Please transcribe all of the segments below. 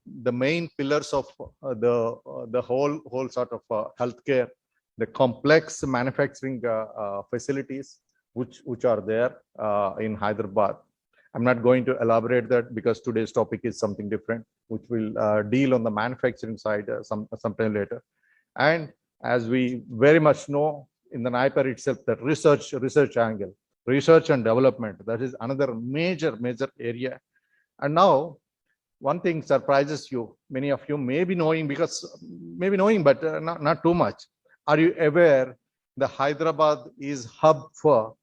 the main pillars of the whole sort of healthcare, the complex manufacturing facilities which are there in Hyderabad. I'm not going to elaborate that because today's topic is something different, which will deal on the manufacturing side sometime later. And as we very much know in the NIPER itself, that research angle, research and development, that is another major area. And now one thing surprises you, many of you may be knowing, but not too much. Are you aware the Hyderabad is hub for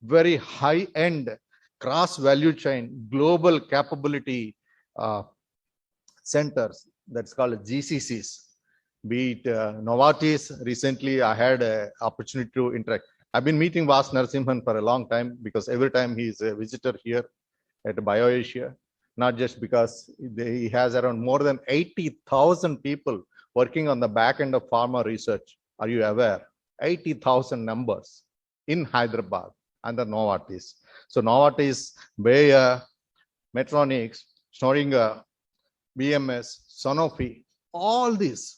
very high-end cross value chain global capability centers, that's called GCCs? Be it Novartis. Recently I had an opportunity to interact. I've been meeting Vas Narasimhan for a long time because every time he's a visitor here at BioAsia, not just because he has around more than 80,000 people working on the back end of pharma research. Are you aware? 80,000 numbers in Hyderabad under Novartis. So Novartis, Bayer, Medtronic, Schrödinger, BMS, Sanofi, all these,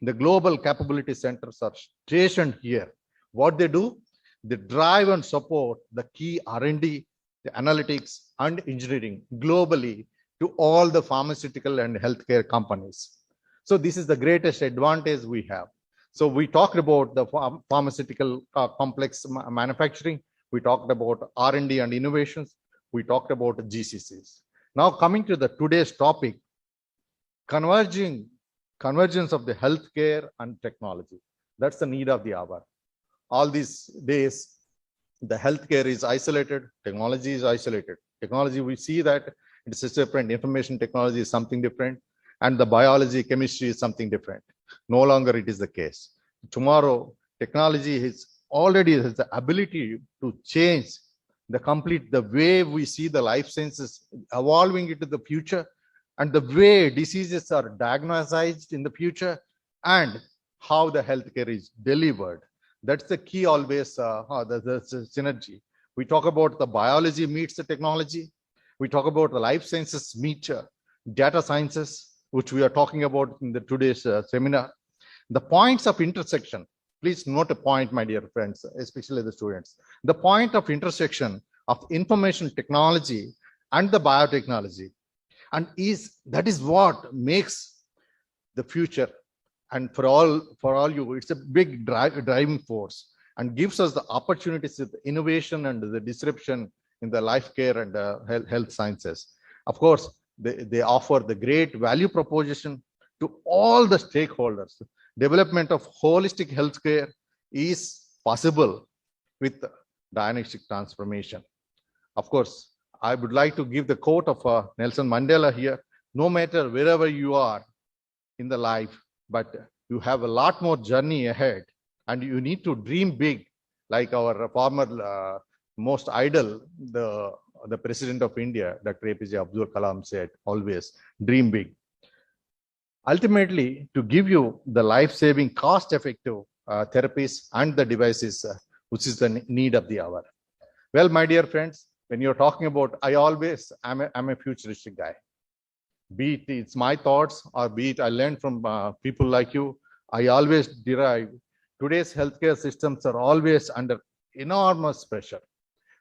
the global capability centers are stationed here. What they do? They drive and support the key R&D, the analytics and engineering globally to all the pharmaceutical and healthcare companies. So this is the greatest advantage we have. So we talked about the pharmaceutical complex manufacturing. We talked about R&D and innovations. We talked about GCCs. Now coming to the today's topic, convergence of the healthcare and technology. That's the need of the hour. All these days, the healthcare is isolated, technology is isolated. Technology, we see that it's a separate. Information technology is something different, and the biology, chemistry is something different. No longer it is the case. Tomorrow, technology has the ability to change the way we see the life sciences evolving into the future, and the way diseases are diagnosed in the future, and how the healthcare is delivered. That's the key always, the synergy. We talk about the biology meets the technology. We talk about the life sciences meet data sciences, which we are talking about in the today's seminar. The points of intersection, please note a point, my dear friends, especially the students. The point of intersection of information technology and the biotechnology, and that is what makes the future. And for all you, it's a big driving force and gives us the opportunities of the innovation and the disruption in the life care and health sciences. Of course, they offer the great value proposition to all the stakeholders. Development of holistic healthcare is possible with dynamic transformation. Of course, I would like to give the quote of Nelson Mandela here. No matter wherever you are in the life, but you have a lot more journey ahead, and you need to dream big, like our former most idol, the President of India, Dr. APJ Abdul Kalam, said, always dream big. Ultimately, to give you the life-saving, cost-effective therapies and the devices, which is the need of the hour. Well, my dear friends, when you're talking about, I'm a futuristic guy. Be it it's my thoughts, or be it I learned from people like you, I always derive today's healthcare systems are always under enormous pressure.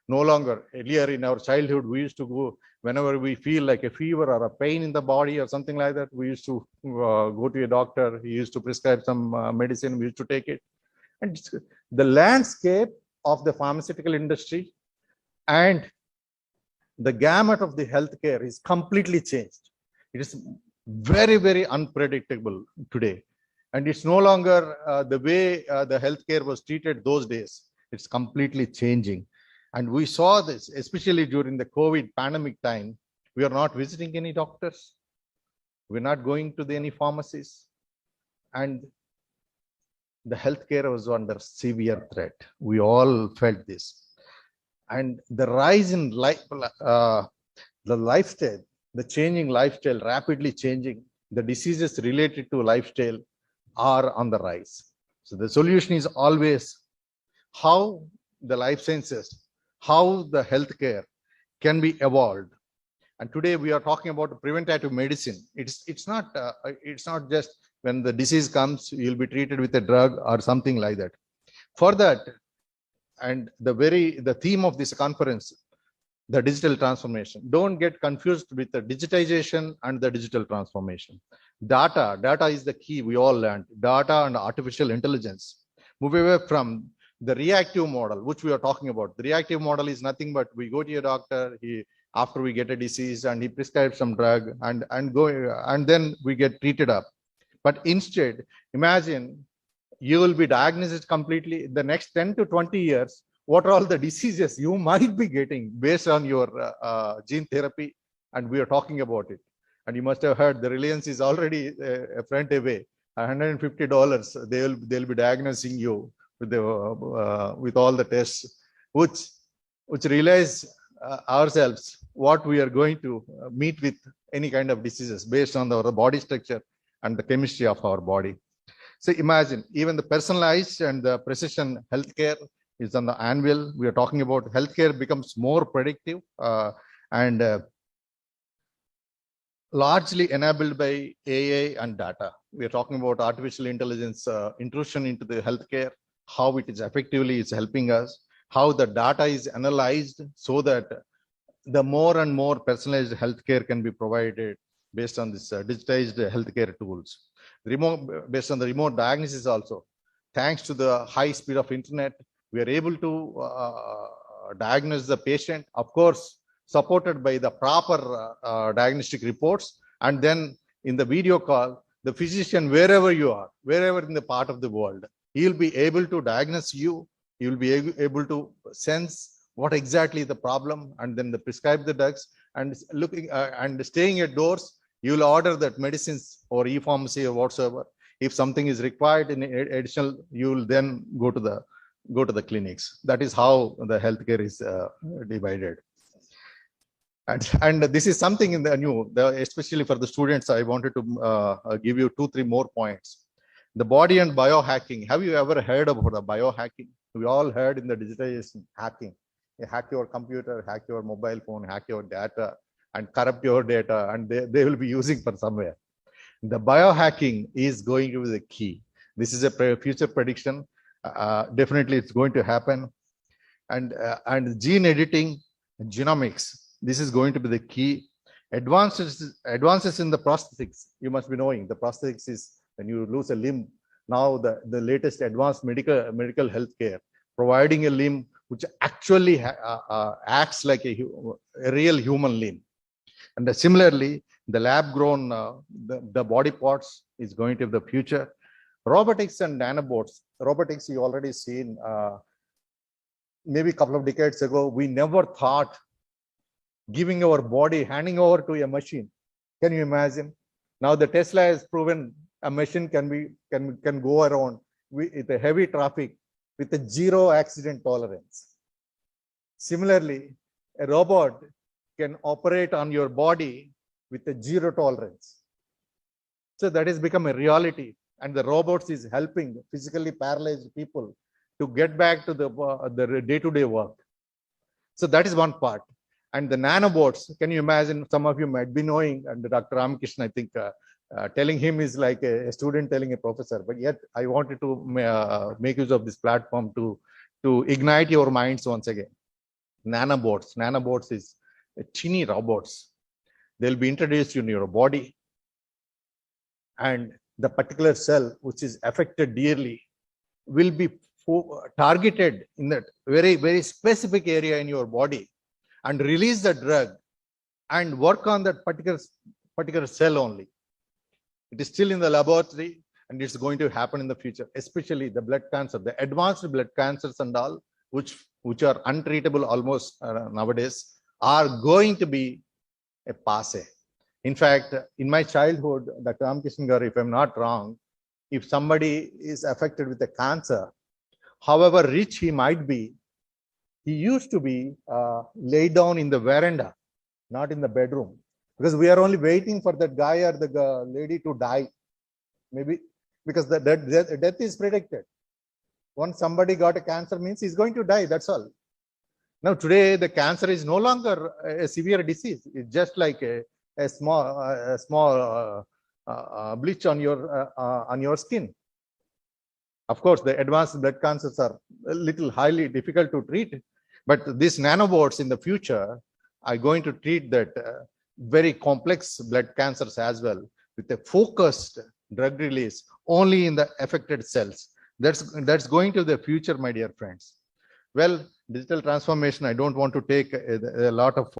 No longer, earlier in our childhood, we used to go, whenever we feel like a fever or a pain in the body or something like that, we used to go to a doctor. He used to prescribe some medicine, we used to take it. And the landscape of the pharmaceutical industry and the gamut of the healthcare is completely changed. It is very unpredictable today. And it's no longer the way the healthcare was treated those days. It's completely changing. And we saw this, especially during the COVID pandemic time. We are not visiting any doctors. We're not going to any pharmacies. And the healthcare was under severe threat. We all felt this. And the rise in the lifestyle, the changing lifestyle, rapidly changing, the diseases related to lifestyle are on the rise. So the solution is always how the life sciences, how the healthcare can be evolved And today we are talking about preventative medicine. It's not just when the disease comes, you'll be treated with a drug or something like that. For that, and the theme of this conference, the digital transformation. Don't get confused with the digitization and the digital transformation. Data is the key. We all learned data and artificial intelligence. Move away from the reactive model, which we are talking about. The reactive model is nothing but we go to your doctor, after we get a disease, and he prescribes some drug, and then we get treated up. But instead, imagine you will be diagnosed completely the next 10 to 20 years. What are all the diseases you might be getting based on your gene therapy? And we are talking about it. And you must have heard the Reliance is already a front away. $150, they'll be diagnosing you with all the tests, which realize ourselves what we are going to meet with any kind of diseases based on our body structure and the chemistry of our body. So imagine even the personalized and the precision healthcare is on the anvil. We are talking about healthcare becomes more predictive and largely enabled by AI and data. We are talking about artificial intelligence intrusion into the healthcare, how it is effectively is helping us, how the data is analyzed so that the more and more personalized healthcare can be provided based on this digitized healthcare tools. Based on the remote diagnosis also, thanks to the high speed of internet, we are able to diagnose the patient, of course, supported by the proper diagnostic reports. And then in the video call, the physician, wherever you are, wherever in the part of the world, he'll be able to diagnose you. You'll be able to sense what exactly the problem, and then prescribe the drugs. And looking and staying at doors, you'll order that medicines or e-pharmacy or whatsoever. If something is required in additional, you'll then go to the clinics. That is how the healthcare is divided. And this is something in the new, especially for the students. I wanted to give you 2-3 more points. The body and biohacking. Have you ever heard about the biohacking? We all heard in the digitization hacking. You hack your computer, hack your mobile phone, hack your data, and corrupt your data, and they will be using for somewhere. The biohacking is going to be the key. This is a future prediction. Definitely, it's going to happen. And gene editing, genomics. This is going to be the key. Advances in the prosthetics. You must be knowing the prosthetics is when you lose a limb. Now the latest advanced medical healthcare, providing a limb which actually acts like a real human limb. And similarly, the lab-grown the body parts is going to be the future. Robotics and nanobots. Robotics you already seen. Maybe a couple of decades ago, we never thought giving our body, handing over to a machine. Can you imagine? Now the Tesla has proven a machine can go around with a heavy traffic with a 0 accident tolerance. Similarly, a robot can operate on your body with a 0 tolerance. So that has become a reality, and the robots is helping physically paralyzed people to get back to the day-to-day work. So that is one part. And the nanobots, can you imagine? Some of you might be knowing, and Dr. Ramakrishnan, I think, telling him is like a student telling a professor. But yet, I wanted to make use of this platform to ignite your minds once again. Nanobots is teeny robots. They'll be introduced in your body, and the particular cell which is affected dearly will be targeted in that very, very specific area in your body and release the drug and work on that particular cell only. It is still in the laboratory, and it's going to happen in the future, especially the blood cancer, the advanced blood cancers and all, which are untreatable almost nowadays, are going to be a passe. In fact, in my childhood, Dr. Ramakrishnan, if I'm not wrong, if somebody is affected with a cancer, however rich he might be, he used to be laid down in the veranda, not in the bedroom, because we are only waiting for that guy or the lady to die, maybe because the death is predicted. Once somebody got a cancer, means he's going to die, that's all. Now, today, the cancer is no longer a severe disease. It's just like a small bleach on your skin. Of course, the advanced blood cancers are a little highly difficult to treat, but these nanobots in the future are going to treat that very complex blood cancers as well with a focused drug release only in the affected cells. That's going to the future, my dear friends. Well, digital transformation, I don't want to take a lot of